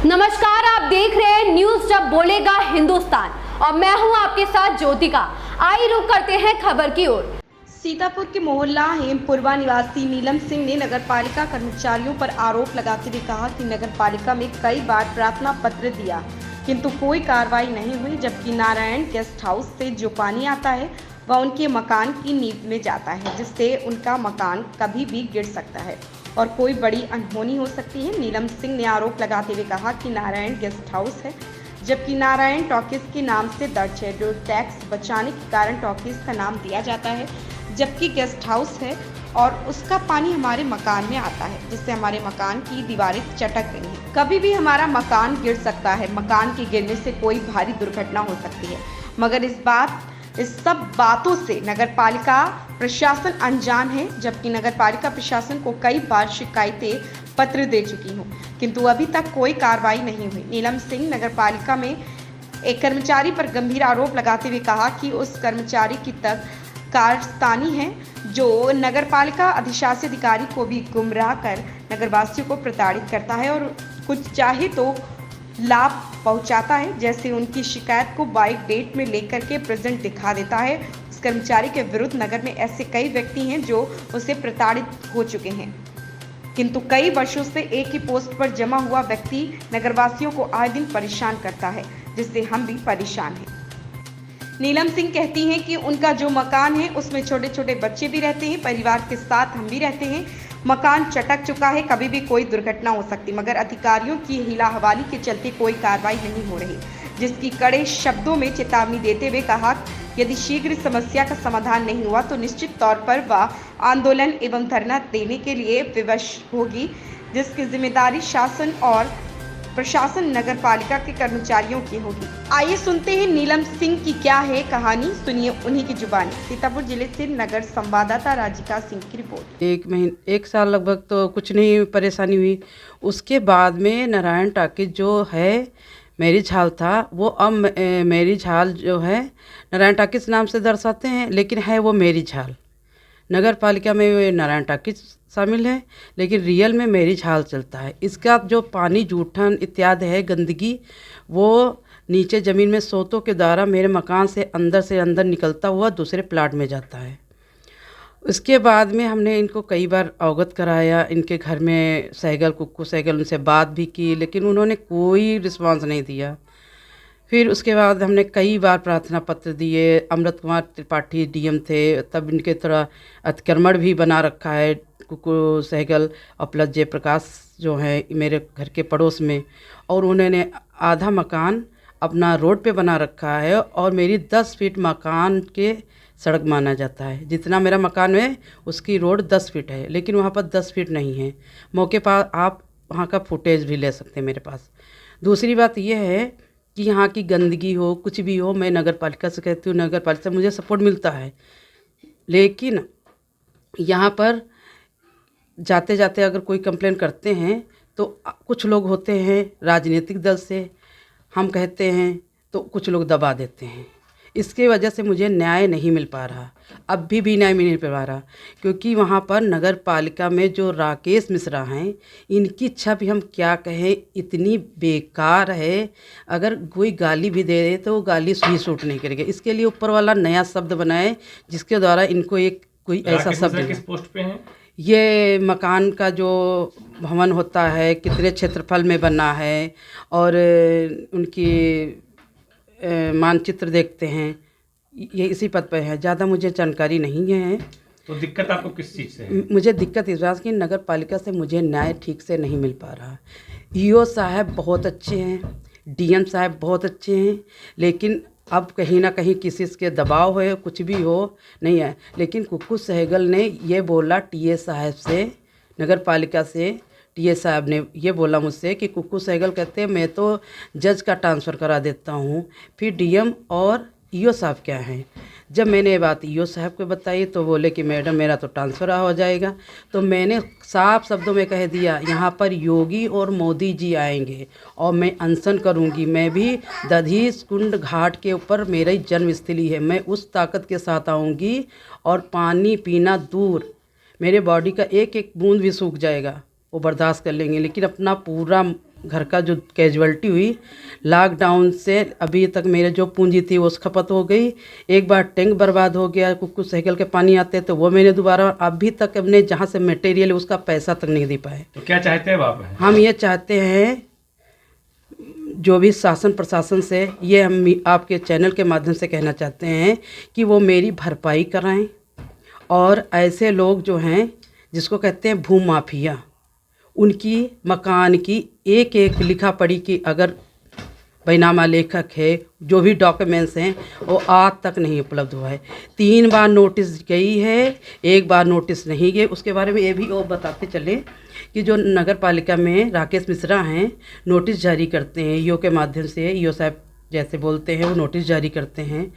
नमस्कार, आप देख रहे हैं न्यूज जब बोलेगा हिंदुस्तान और मैं हूं आपके साथ ज्योतिका। आइए रुक करते हैं खबर की ओर। सीतापुर के मोहल्ला हेमपुरवा निवासी नीलम सिंह ने नगरपालिका कर्मचारियों पर आरोप लगाते हुए कहा कि नगरपालिका में कई बार प्रार्थना पत्र दिया किंतु कोई कार्रवाई नहीं हुई, जबकि नारायण गेस्ट हाउस से जो पानी आता है वह उनके मकान की नींव में जाता है, जिससे उनका मकान कभी भी गिर सकता है और कोई बड़ी अनहोनी हो सकती है। नीलम सिंह ने आरोप लगाते हुए कहा कि नारायण गेस्ट हाउस है, जबकि नारायण टॉकीज के नाम से दर्ज है। रोड टैक्स बचाने के कारण टॉकीज का नाम दिया जाता है, जबकि गेस्ट हाउस है और उसका पानी हमारे मकान में आता है, जिससे हमारे मकान की दीवारें चटक गई हैं। कभी भी हमारा मकान गिर सकता है। मकान के गिरने से कोई भारी दुर्घटना हो सकती है, मगर इस सब बातों से नगरपालिका प्रशासन अनजान है, जबकि नगरपालिका प्रशासन को कई बार शिकायतें पत्र दे चुकी हूँ, किंतु अभी तक कोई कार्रवाई नहीं हुई। नीलम सिंह नगरपालिका में एक कर्मचारी पर गंभीर आरोप लगाते हुए कहा कि उस कर्मचारी की तक कारस्तानी है जो नगरपालिका अधिशासी अधिकारी को भी गुमराह कर नगरवासियों को प्रताड़ित करता है और कुछ चाहे तो लाभ पहुंचाता है। जैसे उनकी शिकायत को बाइक डेट में लेकर के प्रेजेंट दिखा देता है। इस कर्मचारी के विरुद्ध नगर में ऐसे कई व्यक्ति हैं जो उसे प्रताड़ित हो चुके हैं, किंतु कई वर्षों से एक ही पोस्ट पर जमा हुआ व्यक्ति नगरवासियों को आए दिन परेशान करता है, जिससे हम भी परेशान हैं। नीलम सिंह कहती हैं कि उनका जो मकान है उसमें छोटे छोटे बच्चे भी रहते हैं, परिवार के साथ हम भी रहते हैं। मकान चटक चुका है, कभी भी कोई दुर्घटना हो सकती, मगर अधिकारियों की हिला हवाली के चलते कोई कार्रवाई नहीं हो रही, जिसकी कड़े शब्दों में चेतावनी देते हुए कहा यदि शीघ्र समस्या का समाधान नहीं हुआ तो निश्चित तौर पर वह आंदोलन एवं धरना देने के लिए विवश होगी, जिसकी जिम्मेदारी शासन और प्रशासन नगरपालिका के कर्मचारियों की होगी। आइए सुनते हैं नीलम सिंह की क्या है कहानी, सुनिए उन्हीं की जुबानी। सीतापुर जिले से नगर संवाददाता राजिका सिंह की रिपोर्ट। एक साल लगभग तो कुछ नहीं परेशानी हुई। उसके बाद में नारायण टॉकीज जो है मैरिज हॉल था, वो अब मैरिज हॉल जो है नारायण टॉकीज नाम से दर्शाते हैं, लेकिन है वो मैरिज हॉल। नगर पालिका में नारायण टॉकीज शामिल है, लेकिन रियल में मैरिज हॉल चलता है। इसका जो पानी जूठन इत्यादि है, गंदगी, वो नीचे ज़मीन में सोतों के द्वारा मेरे मकान से अंदर निकलता हुआ दूसरे प्लाट में जाता है। उसके बाद में हमने इनको कई बार अवगत कराया, इनके घर में कुक्कू सहगल उनसे बात भी की, लेकिन उन्होंने कोई रिस्पांस नहीं दिया। फिर उसके बाद हमने कई बार प्रार्थना पत्र दिए। अमृत कुमार त्रिपाठी डीएम थे, तब इनके थोड़ा अतिक्रमण भी बना रखा है कुक्कू सहगल और प्लस जयप्रकाश जो है मेरे घर के पड़ोस में, और उन्होंने आधा मकान अपना रोड पे बना रखा है और मेरी 10 फीट मकान के सड़क माना जाता है। जितना मेरा मकान है उसकी रोड 10 फीट है, लेकिन वहाँ पर 10 फीट नहीं है। मौके पर आप वहाँ का फुटेज भी ले सकते हैं मेरे पास। दूसरी बात यह है कि यहाँ की गंदगी हो, कुछ भी हो, मैं नगर पालिका से कहती हूँ, नगर पालिका से मुझे सपोर्ट मिलता है, लेकिन यहाँ पर जाते जाते अगर कोई कंप्लेन करते हैं तो कुछ लोग होते हैं राजनीतिक दल से, हम कहते हैं तो कुछ लोग दबा देते हैं। इसके वजह से मुझे न्याय नहीं मिल पा रहा, अब भी न्याय नहीं मिल पा रहा, क्योंकि वहाँ पर नगर पालिका में जो राकेश मिश्रा हैं, इनकी छवि हम क्या कहें, इतनी बेकार है। अगर कोई गाली भी दे दे तो वो गाली ही सूट नहीं करेगी। इसके लिए ऊपर वाला नया शब्द बनाए जिसके द्वारा इनको एक कोई ऐसा शब्द। किस पोस्ट पे हैं? ये मकान का जो भवन होता है, कितने क्षेत्रफल में बना है, और उनकी मानचित्र देखते हैं, ये इसी पद पर है। ज़्यादा मुझे जानकारी नहीं है। तो दिक्कत आपको किस चीज़ से है? मुझे दिक्कत इस बात की नगर पालिका से मुझे न्याय ठीक से नहीं मिल पा रहा। ईओ साहब बहुत अच्छे हैं, डीएम साहब बहुत अच्छे हैं, लेकिन अब कहीं ना कहीं किसी के दबाव है, कुछ भी हो नहीं है। लेकिन कुक्कू सहगल ने ये बोला टीए साहब से, नगर पालिका से टीए साहब ने ये बोला मुझसे कि कुक्कू सहगल कहते हैं मैं तो जज का ट्रांसफ़र करा देता हूँ। फिर डीएम और ईओ साहब क्या हैं। जब मैंने ये बात ईओ साहब को बताई तो बोले कि मैडम मेरा तो ट्रांसफ़र हो जाएगा। तो मैंने साफ शब्दों में कह दिया यहाँ पर योगी और मोदी जी आएंगे और मैं अनशन करूँगी। मैं भी दधीच कुंड घाट के ऊपर मेरी जन्मस्थली है, मैं उस ताकत के साथ आऊँगी और पानी पीना दूर, मेरे बॉडी का एक एक बूंद भी सूख जाएगा वो बर्दाश्त कर लेंगे, लेकिन अपना पूरा घर का जो कैजुअलिटी हुई, लॉकडाउन से अभी तक मेरे जो पूंजी थी वो खपत हो गई। एक बार टैंक बर्बाद हो गया, कुछ साइकिल के पानी आते तो वो मैंने दोबारा, अभी तक अपने जहाँ से मटेरियल उसका पैसा तक नहीं दे पाए। तो क्या चाहते हैं आप? हम ये चाहते हैं जो भी शासन प्रशासन से, ये हम आपके चैनल के माध्यम से कहना चाहते हैं कि वो मेरी भरपाई कराएं, और ऐसे लोग जो हैं जिसको कहते हैं भू माफिया, उनकी मकान की एक एक लिखा पढ़ी की अगर बैनामा लेखक है, जो भी डॉक्यूमेंट्स हैं वो आज तक नहीं उपलब्ध हुआ है। 3 बार नोटिस गई है, 1 बार नोटिस नहीं गई। उसके बारे में ये भी वो बताते चले कि जो नगर पालिका में राकेश मिश्रा हैं, नोटिस जारी करते हैं ईओ के माध्यम से, ईओ साहब जैसे बोलते हैं वो नोटिस जारी करते हैं।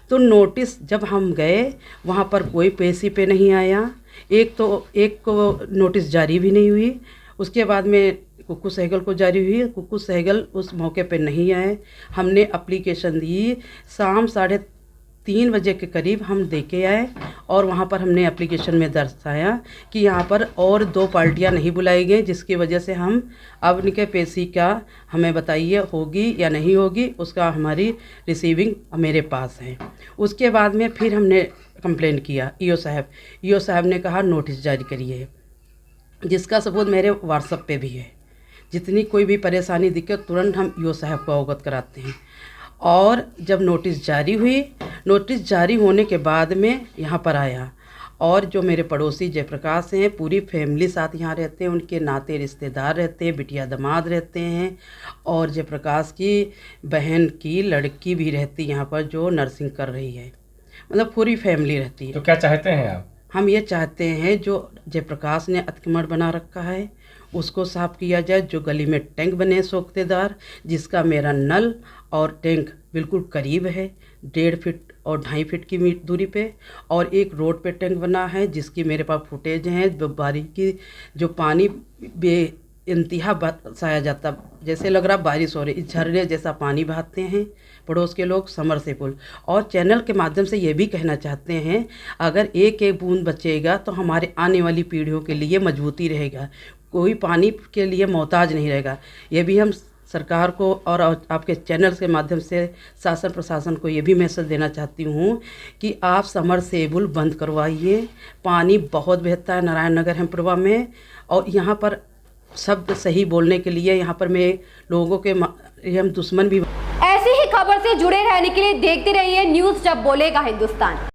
तो नोटिस जब हम गए वहाँ पर कोई पेशी पे नहीं आया, एक को नोटिस जारी भी नहीं हुई। उसके बाद में कुक्कू सहगल को जारी हुई, कुक्कू सहगल उस मौके पे नहीं आए। हमने एप्लीकेशन दी, शाम 3:30 बजे के करीब हम दे के आए, और वहाँ पर हमने एप्लीकेशन में दर्शाया कि यहाँ पर और 2 पार्टियाँ नहीं बुलाई गई, जिसकी वजह से हम अब उनके पेशी का हमें बताइए होगी या नहीं होगी, उसका हमारी रिसीविंग मेरे पास है। उसके बाद में फिर हमने कंप्लेन किया ईओ साहब ने कहा नोटिस जारी करिए, जिसका सबूत मेरे व्हाट्सएप पे भी है। जितनी कोई भी परेशानी दिक्कत तुरंत हम ईओ साहब को अवगत कराते हैं। और जब नोटिस जारी हुई, नोटिस जारी होने के बाद में यहाँ पर आया, और जो मेरे पड़ोसी जयप्रकाश हैं, पूरी फैमिली साथ यहाँ रहते हैं, उनके नाते रिश्तेदार रहते हैं, बिटिया दामाद रहते हैं, और जयप्रकाश की बहन की लड़की भी रहती यहाँ पर जो नर्सिंग कर रही है, मतलब पूरी फैमिली रहती है। तो क्या चाहते हैं आप? हम ये चाहते हैं जो जयप्रकाश ने अतिक्रमण बना रखा है उसको साफ़ किया जाए, जो गली में टैंक बने सोखतेदार, जिसका मेरा नल और टैंक बिल्कुल करीब है, 1.5 फीट और 2.5 फीट की दूरी पे, और एक रोड पे टैंक बना है जिसकी मेरे पास फुटेज हैं। बारिश की जो पानी इंतहा बरसाया जाता, जैसे लग रहा बारिश हो रही, झरने जैसा पानी बहाते हैं पड़ोस के लोग, समरसेबुल। और चैनल के माध्यम से ये भी कहना चाहते हैं, अगर एक एक बूंद बचेगा तो हमारे आने वाली पीढ़ियों के लिए मजबूती रहेगा, कोई पानी के लिए मोहताज नहीं रहेगा। ये भी हम सरकार को और आपके चैनल के माध्यम से शासन प्रशासन को ये भी मैसेज देना चाहती हूँ कि आप समरसेबुल बंद करवाइए। पानी बहुत बहता है नारायण नगर हेमपुरवा में, और यहाँ पर शब्द सही बोलने के लिए यहाँ पर मैं लोगों के हम दुश्मन भी। ऐसी ही खबर से जुड़े रहने के लिए देखते रहिए न्यूज़ जब बोलेगा हिंदुस्तान।